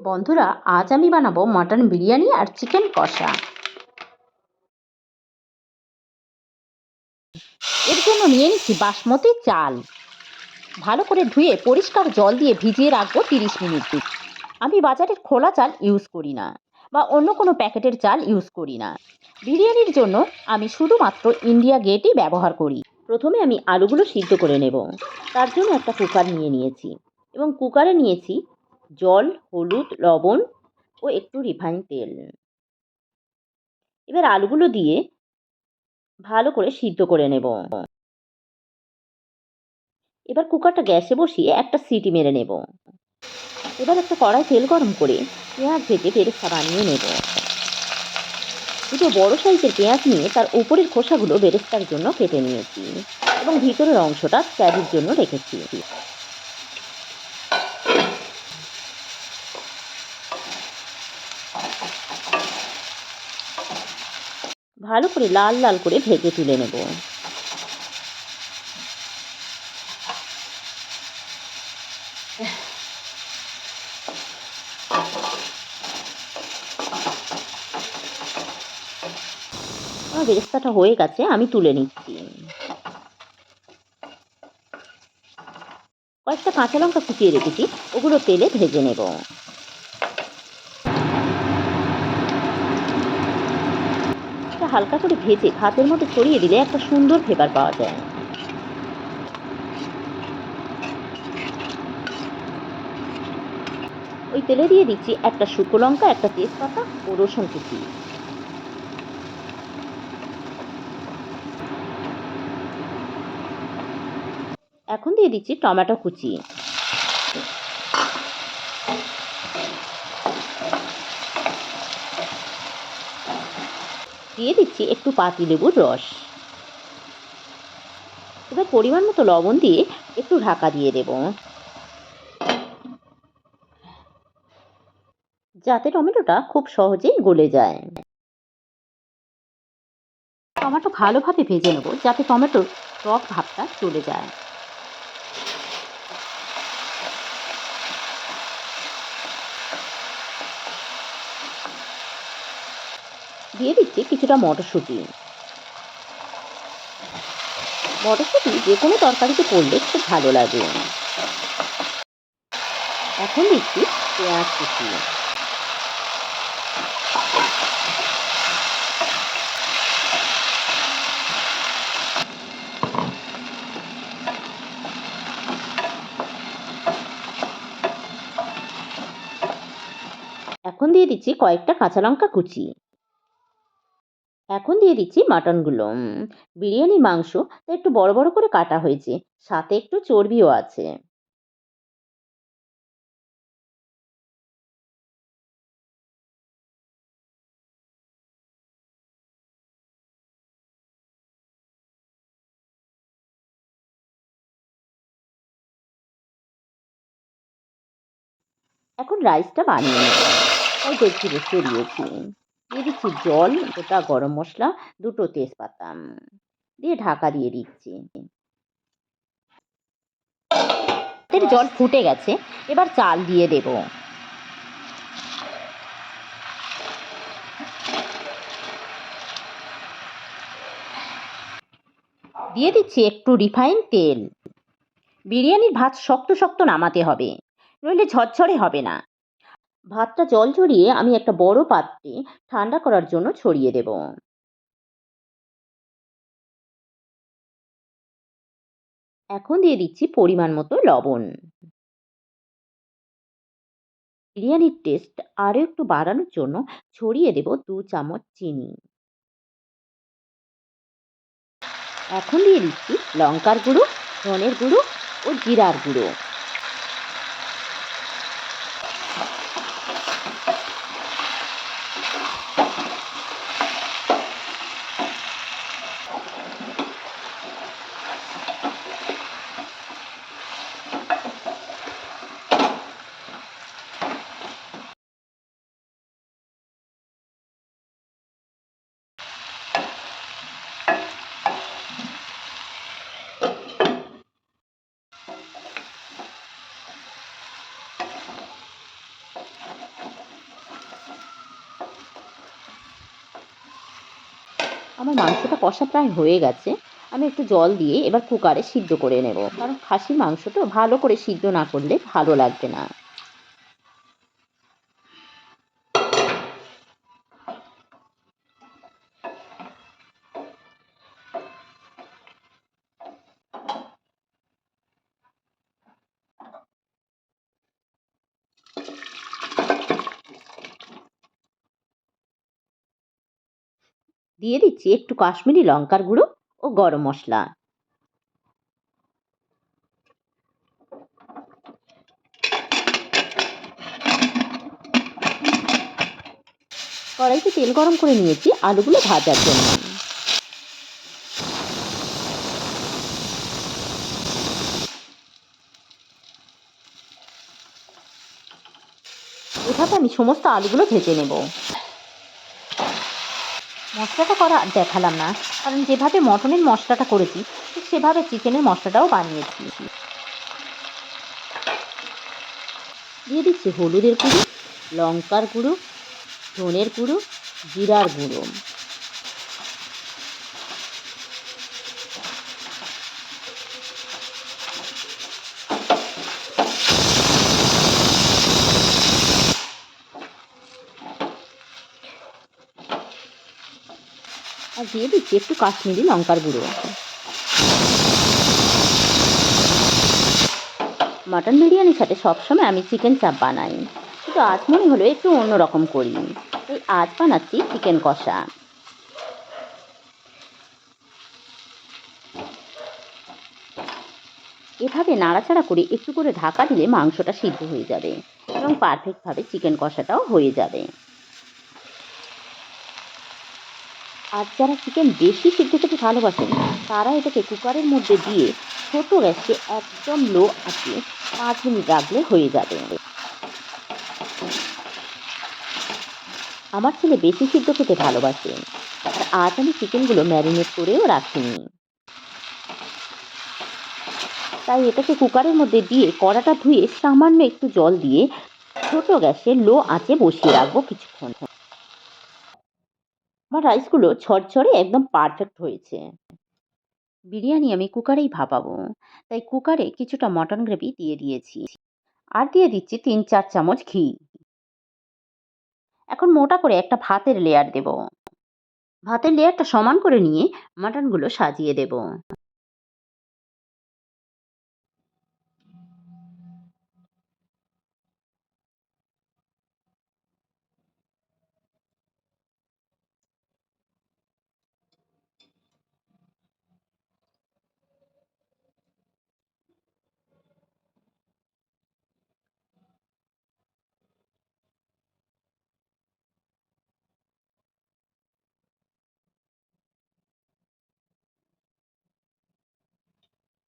বন্ধুরা, আজ আমি বানাবো মটন বিরিয়ানি আর চিকেন কষা। এর জন্য নিয়ে নিচ্ছি বাসমতি চাল। ভালো করে ধুয়ে পরিষ্কার জল দিয়ে ভিজিয়ে রাখবো 30 মিনিট। আমি বাজারের খোলা চাল ইউজ করি না বা অন্য কোনো প্যাকেটের চাল ইউজ করি না। বিরিয়ানির জন্য আমি শুধুমাত্র ইন্ডিয়া গেটই ব্যবহার করি। প্রথমে আমি আলুগুলো সিদ্ধ করে নেব। তার জন্য একটা কুকার নিয়ে নিয়েছি এবং কুকারে নিয়েছি জল, হলুদ, লবণ ও একটু রিফাইন তেল। এবার আলুগুলো দিয়ে ভালো করে সিদ্ধ করে নেব। এবার কুকারটা গ্যাসে বসিয়ে একটা সিটি মেরে নেব। এবার একটা কড়াই তেল গরম করে পেঁয়াজ ভেজে বেরেস্তা বানিয়ে নেব। দুটো বড় সাইজের পেঁয়াজ নিয়ে তার উপরের খোসাগুলো বেরেস্তার জন্য কেটে নিয়েছি এবং ভিতরের অংশটা ক্যারির জন্য রেখেছি। ভালো করে লাল লাল করে ভেজে তুলে নেব। আমার বেরেস্তাটা হয়ে গেছে, আমি তুলে নিচ্ছি। কয়েকটা কাঁচা লঙ্কা কুচিয়ে রেখেছি, ওগুলো তেলে ভেজে নেব। হালকা করে ভেজে ভাতের মধ্যে ছড়িয়ে দিলে একটা সুন্দর ফ্লেভার পাওয়া যায়। ওই তেলে দিয়ে দিচ্ছি একটা শুকনো লঙ্কা, একটা তেজপাতা ও রসুন কুচি। এখন দিয়ে দিচ্ছি টমেটো কুচি। দিয়ে দিচ্ছি একটু পাতিলেবুর রস। এবার পরিমাণ মতো লবণ দিয়ে একটু ঢাকা দিয়ে দেব, যাতে টমেটোটা খুব সহজেই গলে যায়। টমেটো ভালোভাবে ভেজে নেব, যাতে টমেটোর টক ভাবটা চলে যায়। দিয়ে দিচ্ছি কিছুটা মটরশুঁটি। মটরশুঁটি যে কোনো তরকারিতে পড়লে খুব ভালো লাগে। এখন দিচ্ছি পেঁয়াজ কুচি। এখন দিয়ে দিচ্ছি কয়েকটা কাঁচা লঙ্কা কুচি। এখন দিয়ে দিচ্ছি মাটনগুলো। বিরিয়ানির মাংস তো একটু বড় বড় করে কাটা হয়েছে, সাথে একটু চর্বিও আছে। এখন রাইসটা বানিয়ে নেব, তাই ডেকচি বসিয়ে দিয়েছি। দিয়ে দিচ্ছি জল, গোটা গরম মশলা, দুটো তেজপাতা দিয়ে ঢাকা দিয়ে দিচ্ছি। জল ফুটে গেছে, এবার চাল দিয়ে দেব। দিয়ে দিচ্ছি একটু রিফাইন তেল। বিরিয়ানির ভাত শক্ত শক্ত নামাতে হবে, নইলে ঝরঝরে হবে না। ভাতটা জল ঝরিয়ে আমি একটা বড় পাত্রে ঠান্ডা করার জন্য ছড়িয়ে দেব। এখন দিয়ে দিচ্ছি পরিমাণ মতো লবণ। বিরিয়ানির টেস্ট আরও একটু বাড়ানোর জন্য ছড়িয়ে দেব 2 চামচ চিনি। এখন দিয়ে দিচ্ছি লঙ্কার গুঁড়ো, ধনের গুঁড়ো ও জিরার গুঁড়ো। আমার মাংসটা কষা প্রায় হয়ে গেছে। আমি একটু জল দিয়ে এবার কুকারে সিদ্ধ করে নেব, কারণ খাসির মাংস তো ভালো করে সিদ্ধ না করলে ভালো লাগবে না। দিয়ে দিচ্ছি একটু কাশ্মীরি লঙ্কার গুঁড়ো ও গরম মশলা। কড়াইতে তেল গরম করে নিয়েছি আলুগুলো ভাজার জন্য। এভাবে আমি সমস্ত আলুগুলো ভেজে নেব। মশলাটা করা আর দেখালাম না, কারণ যেভাবে মটনের মশলাটা করেছি ঠিক সেভাবে চিকেনের মশলাটাও বানিয়েছি। দিয়ে দিচ্ছি হলুদের গুঁড়ো, লঙ্কার গুঁড়ো, ধনের গুঁড়ো, জিরার গুঁড়ো। আর দিয়ে দিচ্ছি একটু কাশ্মীরি লঙ্কার গুঁড়ো। মাটন বিরিয়ানির সাথে সবসময় আমি চিকেন চাপ বানাই, কিন্তু আজ মনে হলো একটু অন্যরকম করি, তাই আজ বানাচ্ছি চিকেন কষা। এভাবে নাড়াচাড়া করে একটু করে ঢাকা দিলে মাংসটা সিদ্ধ হয়ে যাবে এবং পারফেক্টভাবে চিকেন কষাটাও হয়ে যাবে। আর যারা চিকেন বেশি সিদ্ধ খেতে ভালোবাসেন তারা এটাকে কুকারের মধ্যে দিয়ে ছোট গ্যাসে একদম লো আঁচে 5 মিনিট রাখলে হয়ে যাবে। আমার ছেলে বেশি সিদ্ধ খেতে ভালোবাসে, আর আজ আমি চিকেনগুলো ম্যারিনেট করেও রাখিনি, তাই এটাকে কুকারের মধ্যে দিয়ে কড়াটা ধুয়ে সামান্য একটু জল দিয়ে ছোট গ্যাসে লো আঁচে বসিয়ে রাখবো কিছুক্ষণ। আমার রাইসগুলো ঝরঝরে একদম পারফেক্ট হয়েছে। বিরিয়ানি আমি কুকারেই ভাপাবো, তাই কুকারে কিছুটা মটন গ্রেভি দিয়ে দিয়েছি। আর দিয়ে দিচ্ছি 3-4 চামচ ঘি। এখন মোটা করে একটা ভাতের লেয়ার দেব। ভাতের লেয়ারটা সমান করে নিয়ে মাটনগুলো সাজিয়ে দেব।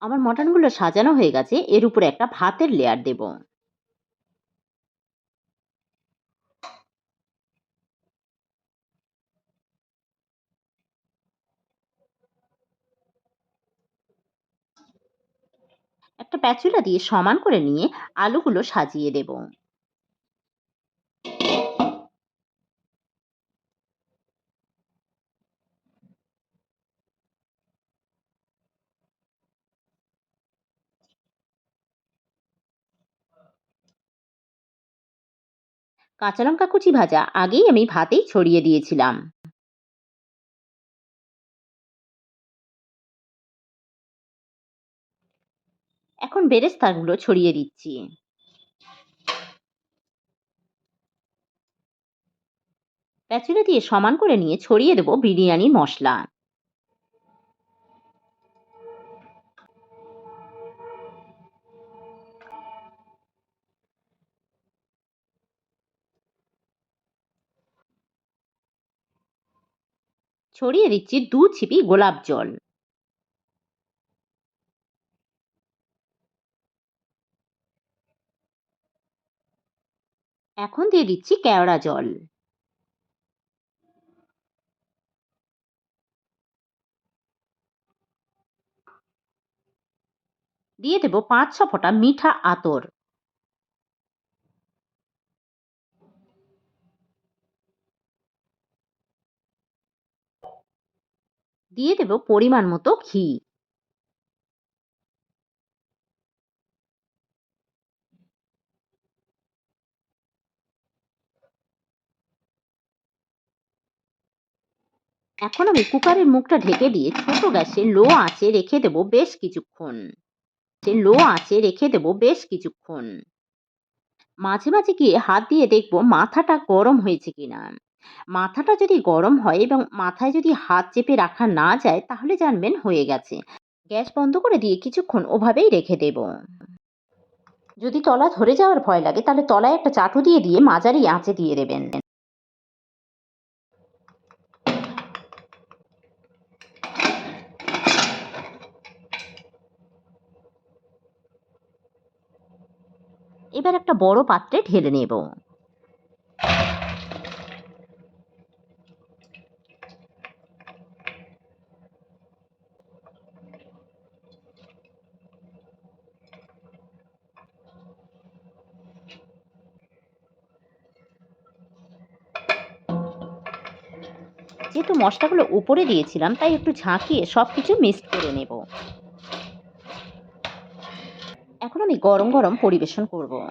আমার মটনগুলো সাজানো হয়ে গেছে, এর উপরে একটা ভাতের লেয়ার দেব। একটা প্যাচুলা দিয়ে সমান করে নিয়ে আলুগুলো সাজিয়ে দেব। কাঁচা লঙ্কা কুচি ভাজা আগেই আমি ভাতেই ছড়িয়ে দিয়েছিলাম। এখন বেরেস্তাগুলো ছড়িয়ে দিচ্ছি। প্যাচুলা দিয়ে সমান করে নিয়ে ছড়িয়ে দেব বিরিয়ানির মশলা। ছড়িয়ে দিচ্ছি 2 ছিপি গোলাপ জল। এখন দিয়ে দিচ্ছি কেওড়া জল। দিয়ে দেব 5-6 ফোঁটা মিঠা আতর। দিয়ে দেব পরিমাণ মতো ঘি। এখন আমি কুকারের মুখটা ঢেকে দিয়ে ছোট গ্যাসে লো আঁচে রেখে দেব বেশ কিছুক্ষণ। মাঝে মাঝে গিয়ে হাত দিয়ে দেখব মাথাটা গরম হয়েছে কিনা। মাথাটা যদি গরম হয় এবং মাথায় যদি হাত চেপে রাখা না যায় তাহলে জানবেন হয়ে গেছে। গ্যাস বন্ধ করে দিয়ে কিছুক্ষণ ওভাবেই রেখে দেব। যদি তলা ধরে যাওয়ার ভয় লাগে তাহলে তলায় একটা চাটু দিয়ে মাঝারি আঁচে দিয়ে দেবেন। এবার একটা বড় পাত্রে ঢেলে নেব। যেহেতু মশলাগুলো উপরে দিয়েছিলাম তাই একটু ঝাঁকিয়ে সবকিছু মিক্সড করে নেব। এখন আমি গরম গরম পরিবেশন করব।